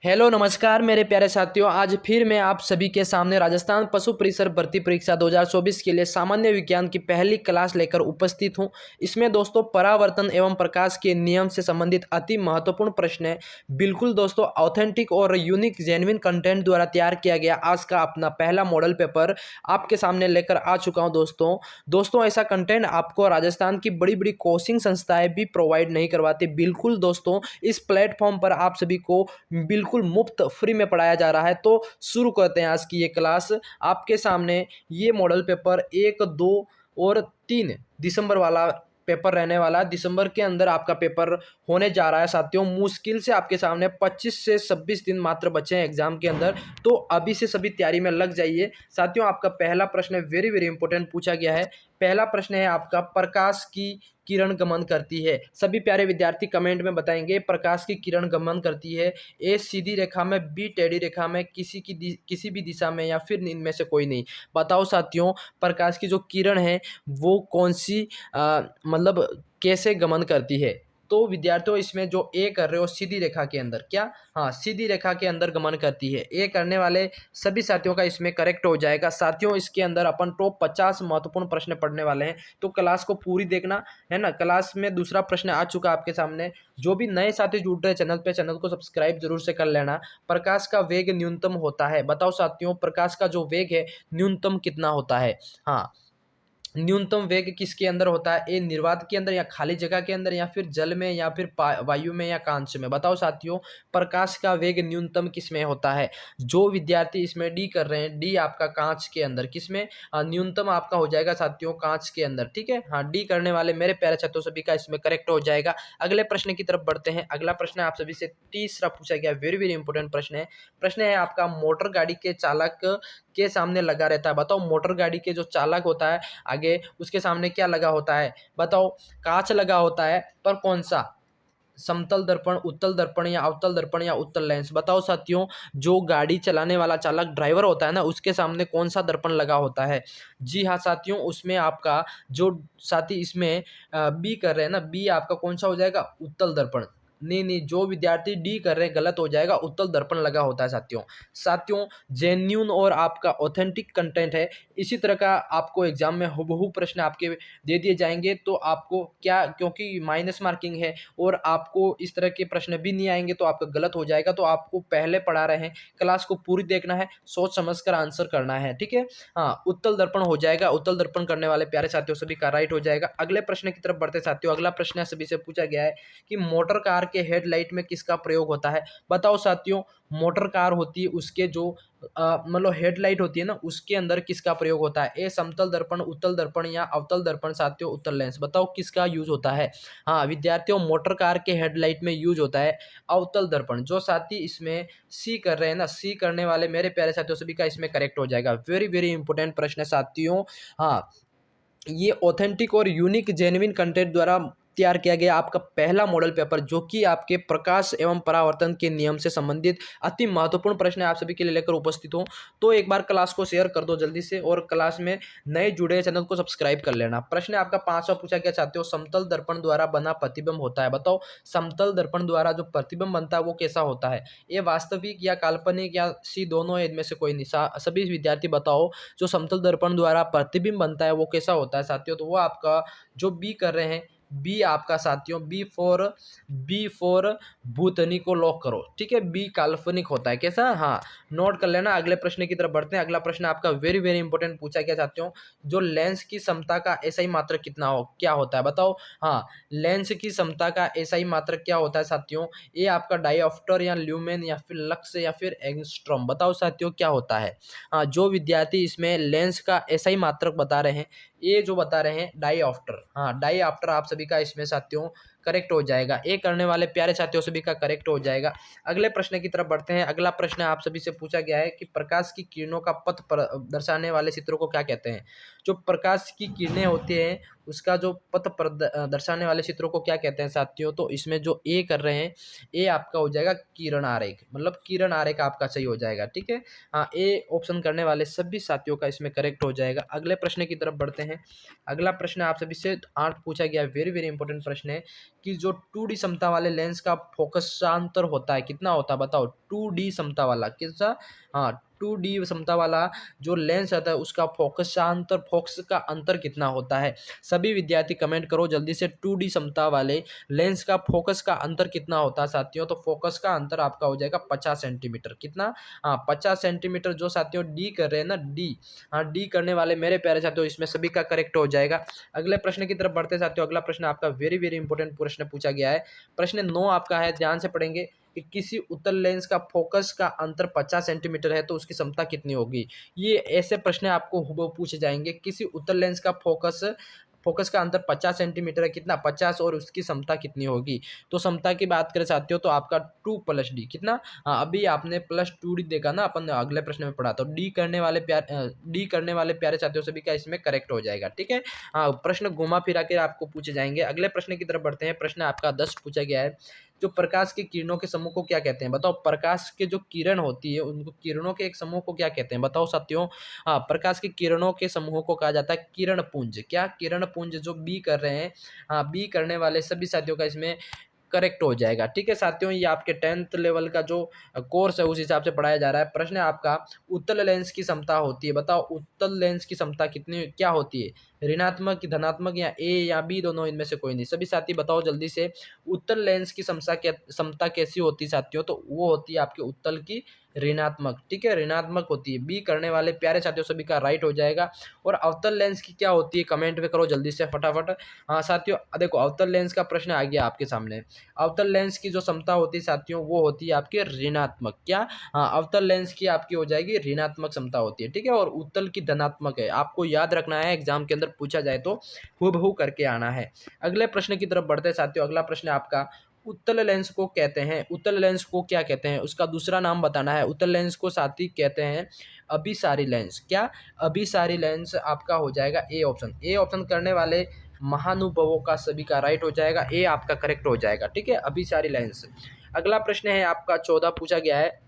Hello नमस्कार मेरे प्यारे साथियों। आज फिर मैं आप सभी के सामने राजस्थान पशु परिसर भर्ती परीक्षा 2024 के लिए सामान्य विज्ञान की पहली क्लास लेकर उपस्थित हूं। इसमें दोस्तों परावर्तन एवं प्रकाश के नियम से संबंधित अति महत्वपूर्ण प्रश्न है। बिल्कुल दोस्तों ऑथेंटिक और यूनिक जेन्युइन कंटेंट द्वारा तैयार किया गया आज का अपना पहला मॉडल पेपर आपके सामने लेकर आ चुका हूँ। दोस्तों ऐसा कंटेंट आपको राजस्थान की बड़ी बड़ी कोचिंग संस्थाएं भी प्रोवाइड नहीं करवाती। बिल्कुल दोस्तों इस प्लेटफॉर्म पर आप सभी को बिल्कुल मुफ्त फ्री में पढ़ाया जा रहा है। तो शुरू करते हैं आज की ये क्लास। आपके सामने ये मॉडल पेपर 1, 2 और 3 दिसंबर वाला पेपर रहने वाला है। दिसंबर के अंदर आपका पेपर होने जा रहा है साथियों। मुश्किल से आपके सामने 25 से 26 दिन मात्र बचे हैं एग्जाम के अंदर, तो अभी से सभी तैयारी में लग जाइए साथियों। आपका पहला प्रश्न वेरी वेरी इंपॉर्टेंट पूछा गया है। पहला प्रश्न है आपका, प्रकाश की किरण गमन करती है। सभी प्यारे विद्यार्थी कमेंट में बताएंगे प्रकाश की किरण गमन करती है। ए सीधी रेखा में, बी टेढ़ी रेखा में, किसी भी दिशा में, या फिर इनमें से कोई नहीं। बताओ साथियों प्रकाश की जो किरण है वो कौन सी मतलब कैसे गमन करती है। तो विद्यार्थियों इसमें जो ए कर रहे हो सीधी रेखा के अंदर, क्या, हाँ सीधी रेखा के अंदर गमन करती है। ए करने वाले सभी साथियों का इसमें करेक्ट हो जाएगा। साथियों इसके अंदर अपन टॉप 50 महत्वपूर्ण प्रश्न पढ़ने वाले हैं, तो क्लास को पूरी देखना है ना। क्लास में दूसरा प्रश्न आ चुका आपके सामने। जो भी नए साथी जुड़ रहे चैनल पे, चैनल को सब्सक्राइब जरूर से कर लेना। प्रकाश का वेग न्यूनतम होता है। बताओ साथियों प्रकाश का जो वेग है न्यूनतम कितना होता है। हाँ, न्यूनतम वेग किसके अंदर होता है। ए निर्वात के अंदर, या खाली जगह के अंदर, या फिर जल में, या फिर वायु में, या कांच में। बताओ साथियों प्रकाश का वेग न्यूनतम किस में होता है। जो विद्यार्थी इसमें डी कर रहे हैं, डी आपका कांच के अंदर, किसमें, न्यूनतम आपका हो जाएगा साथियों कांच के अंदर। ठीक है, हाँ डी करने वाले मेरे प्यारे छात्रों सभी का इसमें करेक्ट हो जाएगा। अगले प्रश्न की तरफ बढ़ते हैं। अगला प्रश्न आप सभी से तीसरा पूछा गया, वेरी वेरी इंपॉर्टेंट प्रश्न है। प्रश्न है आपका, मोटर गाड़ी के चालक के सामने लगा रहता है। बताओ मोटर गाड़ी के जो चालक होता है आगे, उसके सामने क्या लगा होता है। बताओ कांच लगा होता है, पर कौन सा, समतल दर्पण, उत्तल दर्पण, या अवतल दर्पण, या उत्तल लेंस। बताओ साथियों जो गाड़ी चलाने वाला चालक ड्राइवर होता है ना, उसके सामने कौन सा दर्पण लगा होता है। जी हाँ साथियों, उसमें आपका जो साथी इसमें बी कर रहे हैं ना, बी आपका कौन सा हो जाएगा, उत्तल दर्पण। नहीं नहीं, जो विद्यार्थी डी कर रहे हैं गलत हो जाएगा, उत्तल दर्पण लगा होता है साथियों जेन्यून और आपका ऑथेंटिक कंटेंट है। इसी तरह का आपको एग्जाम में हुबहू प्रश्न आपके दे दिए जाएंगे, तो आपको क्या, क्योंकि माइनस मार्किंग है और आपको इस तरह के प्रश्न भी नहीं आएंगे तो आपका गलत हो जाएगा। तो आपको पहले पढ़ा रहे हैं, क्लास को पूरी देखना है, सोच समझ कर आंसर करना है। ठीक है, हाँ उत्तल दर्पण हो जाएगा। उत्तल दर्पण करने वाले प्यारे साथियों सभी का राइट हो जाएगा। अगले प्रश्न की तरफ बढ़ते साथियों। अगला प्रश्न सभी से पूछा गया है कि मोटर कार के हेडलाइट में किसका प्रयोग होता है। बताओ साथियों मोटर कार होती है, उसके जो मतलब हेडलाइट होती है ना, उसके अंदर किसका प्रयोग होता है। ए समतल दर्पण, उत्तल दर्पण, या अवतल दर्पण साथियों उत्तल लेंस। बताओ किसका यूज होता है। हाँ विद्यार्थियों मोटर कार के हेडलाइट में यूज होता है अवतल दर्पण। जो साथी इसमें सी कर रहे हैं ना, सी करने वाले मेरे प्यारे साथियों सभी का इसमें करेक्ट हो जाएगा। वेरी वेरी इंपॉर्टेंट प्रश्न है साथियों। हाँ ये ऑथेंटिक और यूनिक जेन्युइन कंटेंट द्वारा तैयार किया गया आपका पहला मॉडल पेपर, जो कि आपके प्रकाश एवं परावर्तन के नियम से संबंधित अति महत्वपूर्ण प्रश्न आप सभी के लिए लेकर उपस्थित हो। तो एक बार क्लास को शेयर कर दो जल्दी से, और क्लास में नए जुड़े चैनल को सब्सक्राइब कर लेना। प्रश्न आपका 5वां पूछा गया चाहते हो, समतल दर्पण द्वारा बना प्रतिबिंब होता है। बताओ समतल दर्पण द्वारा जो प्रतिबिंब बनता है वो कैसा होता है। ये वास्तविक या काल्पनिक, या सी दोनों है, इनमें से कोई नहीं। सभी विद्यार्थी बताओ जो समतल दर्पण द्वारा प्रतिबिंब बनता है वो कैसा होता है साथियों। तो वो आपका जो बी कर रहे हैं, बी आपका साथियों, बी फॉर भूतनी को लॉक करो। ठीक है, बी काल्पनिक होता है। कैसा, हाँ नोट कर लेना। अगले प्रश्न की तरफ बढ़ते हैं। अगला प्रश्न आपका वेरी वेरी इंपॉर्टेंट पूछा गया साथियों, जो लेंस की क्षमता का एसआई मात्रक कितना हो, क्या होता है। बताओ हाँ लेंस की क्षमता का एसआई मात्रक क्या होता है साथियों। ये आपका डायोप्टर, या ल्यूमेन, या फिर लक्स, या फिर एंगस्ट्रॉम। बताओ साथियों क्या होता है। हाँ जो विद्यार्थी इसमें लेंस का एसआई मात्रक बता रहे हैं, ये जो बता रहे हैं डाईऑप्टर, हाँ डाईऑप्टर आप सभी का इसमें साथियों करेक्ट हो जाएगा। ए करने वाले प्यारे साथियों सभी का करेक्ट हो जाएगा। अगले प्रश्न की तरफ बढ़ते हैं। अगला प्रश्न आप सभी से पूछा गया है कि प्रकाश की किरणों का पथ दर्शाने वाले चित्रों को क्या कहते हैं। जो प्रकाश की किरणें होती हैं उसका जो पथ दर्शाने वाले चित्रों को क्या कहते हैं साथियों। तो इसमें जो ए कर रहे हैं, ए आपका हो जाएगा किरण आरेख, मतलब किरण आरेख आपका सही हो जाएगा। ठीक है, हाँ ए ऑप्शन करने वाले सभी साथियों का इसमें करेक्ट हो जाएगा। अगले प्रश्न की तरफ बढ़ते हैं। अगला प्रश्न आप सभी से 8 पूछा गया, वेरी वेरी इंपॉर्टेंट प्रश्न है कि जो 2D क्षमता वाले लेंस का फोकसांतर होता है कितना होता है बताओ। 2D क्षमता वाला किसका, हाँ 2D क्षमता वाला जो लेंस आता है उसका फोकस का अंतर कितना होता है। सभी विद्यार्थी कमेंट करो जल्दी से, 2D क्षमता वाले लेंस का फोकस का अंतर कितना होता है साथियों। तो फोकस का अंतर आपका हो जाएगा 50 सेंटीमीटर। कितना, हाँ 50 सेंटीमीटर। जो साथियों डी कर रहे हैं ना, डी, हाँ डी करने वाले मेरे प्यारे साथियों, इसमें सभी का करेक्ट हो जाएगा। अगले प्रश्न की तरफ बढ़ते साथियों। अगला प्रश्न आपका वेरी वेरी इंपॉर्टेंट प्रश्न पूछा गया है। प्रश्न 9 आपका है, ध्यान से पढ़ेंगे कि किसी उत्तल लेंस का फोकस का अंतर 50 सेंटीमीटर है तो उसकी क्षमता कितनी होगी। ये ऐसे प्रश्न आपको हुबहू पूछे जाएंगे। किसी उत्तल लेंस का फोकस का अंतर 50 सेंटीमीटर है, कितना 50, और उसकी क्षमता कितनी होगी। तो क्षमता की बात करें साथियों तो आपका 2+D कितना, हाँ अभी आपने +2D देखा ना अपन अगले प्रश्न में पढ़ा। तो डी करने वाले प्यारे साथियों सभी का इसमें करेक्ट हो जाएगा। ठीक है, हाँ प्रश्न घुमा फिरा के आपको पूछे जाएंगे। अगले प्रश्न की तरफ बढ़ते हैं। प्रश्न आपका 10 पूछा गया है। जो प्रकाश की किरणों के समूह को क्या कहते हैं बताओ। प्रकाश के जो किरण होती है उनको, किरणों के एक समूह को क्या कहते हैं बताओ साथियों। हाँ प्रकाश की किरणों के समूह को कहा जाता है किरण पुंज। क्या, किरण पुंज। जो बी कर रहे हैं, हाँ बी करने वाले सभी साथियों का इसमें करेक्ट हो जाएगा। ठीक है साथियों, ये आपके 10th लेवल का जो कोर्स है उस हिसाब से पढ़ाया जा रहा है। प्रश्न है आपका, उत्तल लेंस की क्षमता होती है बताओ। उत्तल लेंस की क्षमता कितनी क्या होती है, ऋणात्मक, धनात्मक, या ए या बी दोनों, इनमें से कोई नहीं। सभी साथी बताओ जल्दी से, उत्तल लेंस की क्षमता कैसी होती है साथियों। तो वो होती है आपके उत्तल की ऋणात्मक। ठीक है, ऋणात्मक होती है। बी करने वाले प्यारे साथियों सभी का राइट हो जाएगा। और अवतल लेंस की क्या होती है कमेंट में करो जल्दी से फटाफट। हाँ साथियों देखो, अवतल लेंस का प्रश्न आ गया आपके सामने। अवतल लेंस की जो क्षमता होती है साथियों वो होती है आपकी ऋणात्मक। क्या, हाँ अवतल लेंस की आपकी हो जाएगी ऋणात्मक क्षमता होती है। ठीक है, और उत्तल की धनात्मक है। आपको याद रखना है, एग्जाम के अंदर पूछा जाए तो हूबहू करके आना है। अगले प्रश्न की तरफ बढ़ते हैं साथियों। अगला प्रश्न आपका, उत्तल लेंस को कहते हैं, उत्तल लेंस को क्या कहते हैं, उसका दूसरा नाम बताना है। उत्तल लेंस को साथी कहते हैं अभिसारी लेंस। क्या, अभिसारी लेंस आपका हो जाएगा ए ऑप्शन। ए ऑप्शन करने वाले महानुभावों का सभी का राइट हो जाएगा, ए आपका करेक्ट हो जाएगा। ठीक है, अभिसारी लेंस। अगला प्रश्न है आपका 14 पूछा गया है,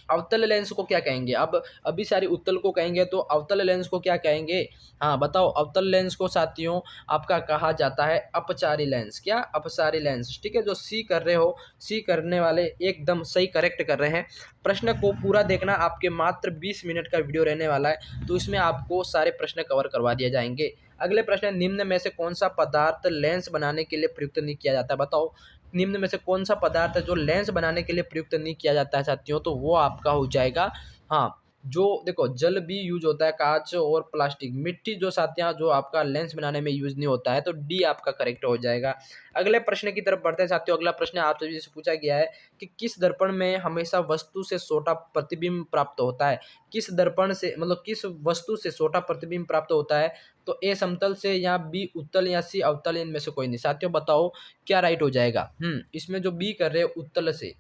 अवतल लेंस को क्या कहेंगे। अब अभी सारी उत्तल को कहेंगे तो अवतल लेंस को क्या कहेंगे। हाँ बताओ, अवतल लेंस को साथियों आपका कहा जाता है अपचारी लेंस। क्या, अपसारी लेंस। ठीक है, जो सी कर रहे हो, सी करने वाले एकदम सही करेक्ट कर रहे हैं। प्रश्न को पूरा देखना, आपके मात्र 20 मिनट का वीडियो रहने वाला है तो इसमें आपको सारे प्रश्न कवर करवा दिए जाएंगे। अगले प्रश्न, निम्न में से कौन सा पदार्थ लेंस बनाने के लिए प्रयुक्त नहीं किया जाता है बताओ। निम्न में से कौन सा पदार्थ है जो लेंस बनाने के लिए प्रयुक्त नहीं किया जाता है साथियों। तो वो आपका हो जाएगा, हाँ जो देखो जल भी यूज होता है, कांच और प्लास्टिक, मिट्टी जो साथियां जो आपका लेंस बनाने में यूज नहीं होता है। तो डी आपका करेक्ट हो जाएगा। अगले प्रश्न की तरफ बढ़ते हैं साथियों। अगला प्रश्न आप सभी से पूछा गया है कि किस दर्पण में हमेशा वस्तु से छोटा प्रतिबिंब प्राप्त होता है। किस दर्पण से, मतलब किस वस्तु से छोटा प्रतिबिंब प्राप्त होता है। तो ए समतल से, या बी उत्तल, या सी अवतल, इनमें से कोई नहीं। साथियों बताओ क्या राइट हो जाएगा। इसमें जो बी कर रहे हैं उत्तल से,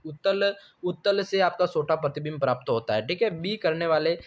उत्तल से आपका छोटा प्रतिबिंब प्राप्त होता है। ठीक है, बी करने वाले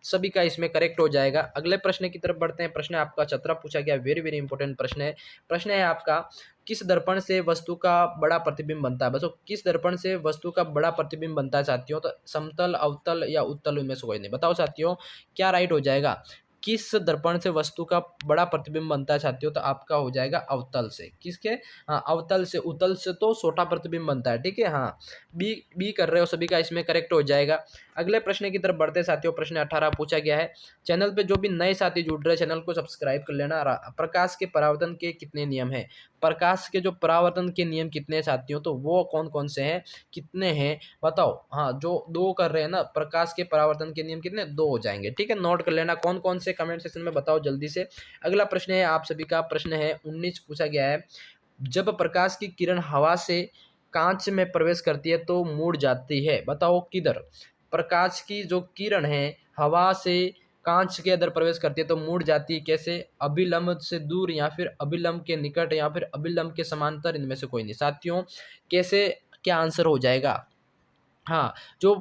सभी का इसमें करेक्ट हो जाएगा। अगले प्रश्न की तरफ बढ़ते हैं। प्रश्न आपका 17 पूछा गया, वेरी वेरी इंपॉर्टेंट प्रश्न है। प्रश्न है आपका, किस दर्पण से वस्तु का बड़ा प्रतिबिंब बनता है। बस किस दर्पण से वस्तु का बड़ा प्रतिबिंब बनता है साथियों। तो समतल, अवतल, या उत्तल, इनमें से कोई नहीं। बताओ साथियों क्या राइट हो जाएगा। किस दर्पण से वस्तु का बड़ा प्रतिबिंब बनता है साथियों। तो आपका हो जाएगा अवतल से। किसके, हाँ अवतल से। उत्तल से तो छोटा प्रतिबिंब बनता है। ठीक है, हाँ बी कर रहे हो सभी का इसमें करेक्ट हो जाएगा। अगले प्रश्न की तरफ बढ़ते साथियों। प्रश्न 18 पूछा गया है, चैनल पे जो भी नए साथी जुड़ रहे हैं चैनल को सब्सक्राइब कर लेना। प्रकाश के परावर्तन के कितने नियम हैं। प्रकाश के जो परावर्तन के नियम कितने हैं साथियों। तो वो कौन कौन से हैं, कितने हैं बताओ। हाँ जो 2 कर रहे हैं ना, प्रकाश के परावर्तन के नियम कितने, 2 हो जाएंगे। ठीक है, नोट कर लेना कौन कौन से, कमेंट सेक्शन में बताओ जल्दी से। अगला प्रश्न है आप सभी का, प्रश्न है 19 पूछा गया है, जब प्रकाश की किरण हवा से कांच में प्रवेश करती है तो मुड़ जाती है। बताओ किधर। प्रकाश की जो किरण है हवा से कांच के अंदर प्रवेश करती है तो मुड़ जाती है। कैसे, अभिलंब से दूर, या फिर अभिलंब के निकट, या फिर अभिलंब के समांतर, इनमें से कोई नहीं। साथियों कैसे, क्या आंसर हो जाएगा। हाँ जो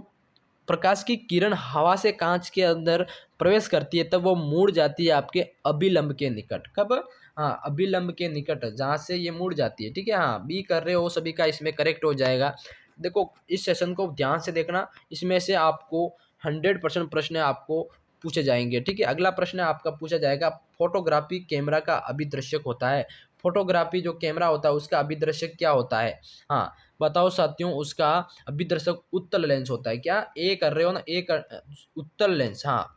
प्रकाश की किरण हवा से कांच के अंदर प्रवेश करती है तब वो मुड़ जाती है आपके अभिलंब के निकट। कब, हाँ अभिलंब के निकट, जहाँ से ये मुड़ जाती है। ठीक है, हाँ बी कर रहे हो सभी का इसमें करेक्ट हो जाएगा। देखो इस सेशन को ध्यान से देखना, इसमें से आपको 100% प्रश्न आपको पूछे जाएंगे। ठीक है, अगला प्रश्न आपका पूछा जाएगा, फोटोग्राफी कैमरा का अभिदृश्यक होता है। फोटोग्राफी जो कैमरा होता है उसका अभिदर्शक क्या होता है? हाँ, बताओ साथियों, उसका अभिदर्शक उत्तल लेंस होता है। क्या ए कर रहे हो ना, उत्तल लेंस, हाँ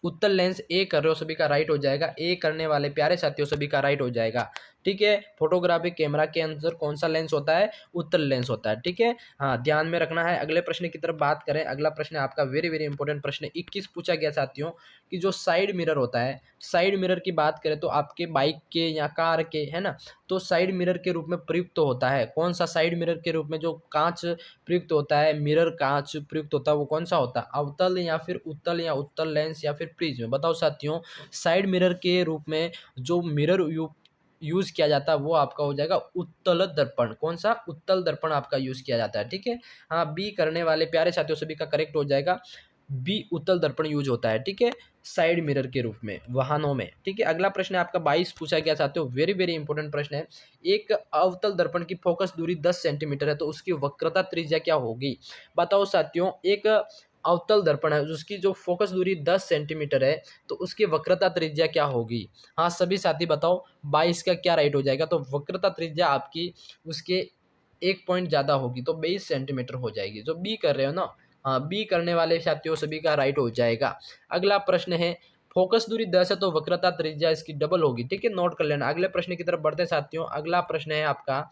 उत्तल लेंस ए कर रहे हो सभी का राइट हो जाएगा। ए करने वाले प्यारे साथियों सभी का राइट हो जाएगा। ठीक है, फोटोग्राफी कैमरा के अंदर कौन सा लेंस होता है? उत्तल लेंस होता है। ठीक है, हाँ ध्यान में रखना है। अगले प्रश्न की तरफ बात करें। अगला प्रश्न आपका वेरी वेरी इंपॉर्टेंट प्रश्न 21 पूछा गया साथियों कि जो साइड मिरर होता है, साइड मिरर की बात करें तो आपके बाइक के या कार के, है ना, तो साइड मिरर के रूप में प्रयुक्त होता है। कौन सा साइड मिरर के रूप में जो कांच प्रयुक्त होता है, मिरर कांच प्रयुक्त होता है, वो कौन सा होता है? अवतल या फिर उत्तल या उत्तल लेंस या फिर प्रिज्म? बताओ साथियों, साइड मिरर के रूप में जो मिरर यूज किया जाता है वो आपका हो जाएगा उत्तल दर्पण। कौन सा? उत्तल दर्पण आपका यूज किया जाता है। ठीक है, हाँ बी करने वाले प्यारे साथियों सभी का करेक्ट हो जाएगा। बी उत्तल दर्पण यूज होता है। ठीक है, साइड मिरर के रूप में वाहनों में। ठीक है, अगला प्रश्न है आपका 22 पूछा गया साथियों, वेरी वेरी इंपॉर्टेंट प्रश्न है। एक अवतल दर्पण की फोकस दूरी 10 सेंटीमीटर है तो उसकी वक्रता त्रिज्या क्या होगी? बताओ साथियों, एक अवतल दर्पण है उसकी जो फोकस दूरी 10 सेंटीमीटर है तो उसकी वक्रता त्रिज्या क्या होगी? हाँ सभी साथी बताओ, 22 का क्या राइट हो जाएगा? तो वक्रता त्रिज्या आपकी उसके 1 पॉइंट ज़्यादा होगी तो 22 सेंटीमीटर हो जाएगी। जो बी कर रहे हो ना, हाँ बी करने वाले साथियों सभी का राइट हो जाएगा। अगला प्रश्न है, फोकस दूरी 10 है तो वक्रता त्रिज्या इसकी डबल होगी। ठीक है, नोट कर लेना। अगले प्रश्न की तरफ बढ़ते हैं साथियों। अगला प्रश्न है आपका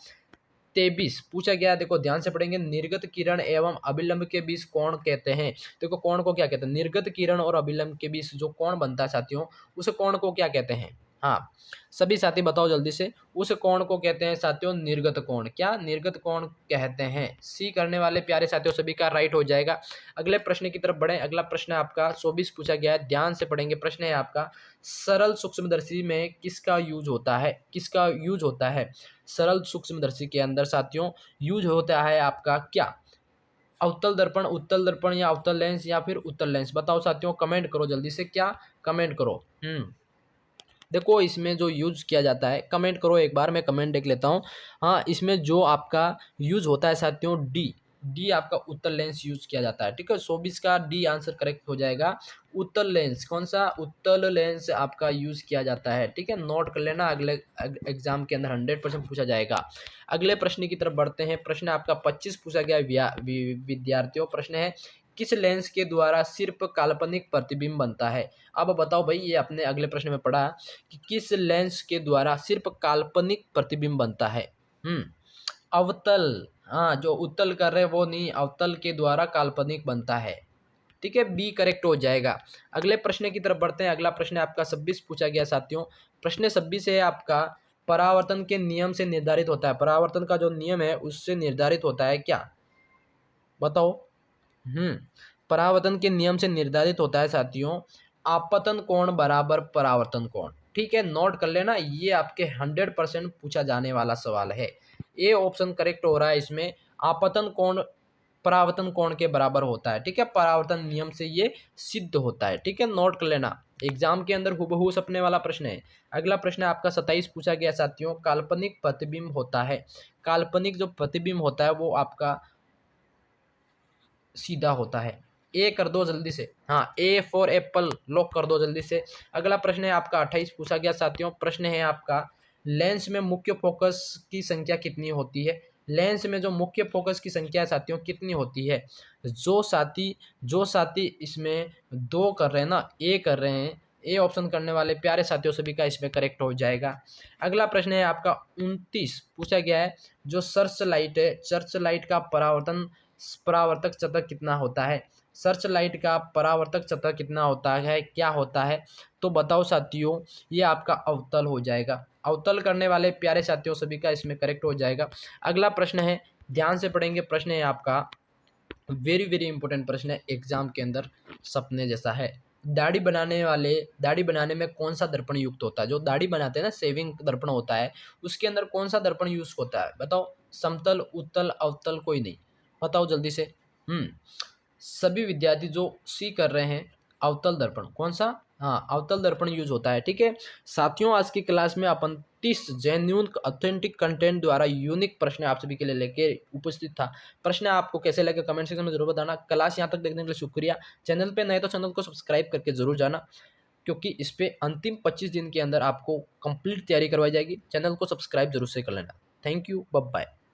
23 पूछा गया, देखो ध्यान से पढ़ेंगे। निर्गत किरण एवं अभिलंब के बीच कोण कहते हैं। देखो कोण को क्या कहते हैं? निर्गत किरण और अभिलंब के बीच जो कोण बनता है साथियों, उस कोण को क्या कहते हैं? हाँ सभी साथी बताओ जल्दी से, उस कोण को कहते हैं साथियों निर्गत कोण। क्या निर्गत कोण कहते हैं? सी करने वाले प्यारे साथियों सभी का राइट हो जाएगा। अगले प्रश्न की तरफ बढ़े। अगला प्रश्न आपका 24 पूछा गया है, ध्यान से पढ़ेंगे। प्रश्न है आपका, सरल सूक्ष्मदर्शी में किसका यूज होता है? किसका यूज होता है? सरल सूक्ष्मदर्शी के अंदर साथियों यूज होता है आपका क्या? अवतल दर्पण, उत्तल दर्पण या अवतल लेंस या फिर उत्तल लेंस? बताओ साथियों, कमेंट करो जल्दी से। क्या? कमेंट करो। देखो इसमें जो यूज किया जाता है, कमेंट करो एक बार, मैं कमेंट देख लेता हूँ। हाँ इसमें जो आपका यूज होता है साथियों, डी डी आपका उत्तल लेंस यूज किया जाता है। ठीक है, 24 का डी आंसर करेक्ट हो जाएगा। उत्तल लेंस, कौन सा? उत्तल लेंस आपका यूज किया जाता है। ठीक है, नोट कर लेना, अगले एग्जाम के अंदर 100% पूछा जाएगा। अगले प्रश्न की तरफ बढ़ते हैं। प्रश्न आपका 25 पूछा गया विद्यार्थियों। प्रश्न है, किस लेंस के द्वारा सिर्फ काल्पनिक प्रतिबिंब बनता है? अब बताओ भाई, ये अपने अगले प्रश्न में पढ़ा कि किस लेंस के द्वारा सिर्फ काल्पनिक प्रतिबिंब बनता है? अवतल, हाँ जो उत्तल कर रहे हैं वो नहीं, अवतल के द्वारा काल्पनिक बनता है। ठीक है, बी करेक्ट हो जाएगा। अगले प्रश्न की तरफ बढ़ते हैं। अगला प्रश्न आपका 26 पूछा गया साथियों। प्रश्न 26 है आपका, परावर्तन के नियम से निर्धारित होता है। परावर्तन का जो नियम है उससे निर्धारित होता है क्या? बताओ। परावर्तन के नियम से निर्धारित होता है साथियों, आपतन कोण बराबर परावर्तन कोण। ठीक है, नोट कर लेना, ये आपके 100% पूछा जाने वाला सवाल है। ए ऑप्शन करेक्ट हो रहा है इसमें। आपतन कोण परावर्तन कोण के बराबर होता है। ठीक है, परावर्तन नियम से ये सिद्ध होता है। ठीक है, नोट कर लेना, एग्जाम के अंदर हुबहू सपने वाला प्रश्न है। अगला प्रश्न आपका 27 पूछा गया साथियों, काल्पनिक प्रतिबिंब होता है। काल्पनिक जो प्रतिबिंब होता है वो आपका सीधा होता है। ए कर दो जल्दी से, हाँ ए फॉर एप्पल लॉक कर दो जल्दी से। अगला प्रश्न है आपका 28 पूछा गया साथियों। प्रश्न है आपका, लेंस में मुख्य फोकस की संख्या कितनी होती है? लेंस में जो मुख्य फोकस की संख्या है साथियों कितनी होती है? जो साथी इसमें दो कर रहे हैं ना, ए कर रहे हैं, ए ऑप्शन करने वाले प्यारे साथियों सभी का इसमें करेक्ट हो जाएगा। अगला प्रश्न है आपका 29 पूछा गया है, जो सर्च लाइट है, सर्च लाइट का परावर्तक सतह कितना होता है? सर्च लाइट का परावर्तक सतह कितना होता है, क्या होता है? तो बताओ साथियों, ये आपका अवतल हो जाएगा। अवतल करने वाले प्यारे साथियों सभी का इसमें करेक्ट हो जाएगा। अगला प्रश्न है, ध्यान से पढ़ेंगे। प्रश्न है आपका वेरी वेरी इंपॉर्टेंट प्रश्न है, एग्जाम के अंदर सपने जैसा है। दाढ़ी बनाने में कौन सा दर्पण युक्त होता है? जो दाढ़ी बनाते हैं ना, सेविंग दर्पण होता है, उसके अंदर कौन सा दर्पण यूज होता है? बताओ, समतल, उत्तल, अवतल, कोई नहीं? बताओ जल्दी से। सभी विद्यार्थी जो सी कर रहे हैं, अवतल दर्पण, कौन सा? हाँ अवतल दर्पण यूज होता है। ठीक है साथियों, आज की क्लास में अपन 30 जेन्युइन ऑथेंटिक कंटेंट द्वारा यूनिक प्रश्न आप सभी के लिए लेके उपस्थित था। प्रश्न आपको कैसे लगे कमेंट सेक्शन में जरूर बताना। क्लास यहाँ तक देखने के लिए शुक्रिया। चैनल पे नए तो चैनल को सब्सक्राइब करके जरूर जाना। क्योंकि इस पे अंतिम 25 दिन के अंदर आपको कंप्लीट तैयारी करवाई जाएगी। चैनल को सब्सक्राइब जरूर से कर लेना। Thank you, bye bye.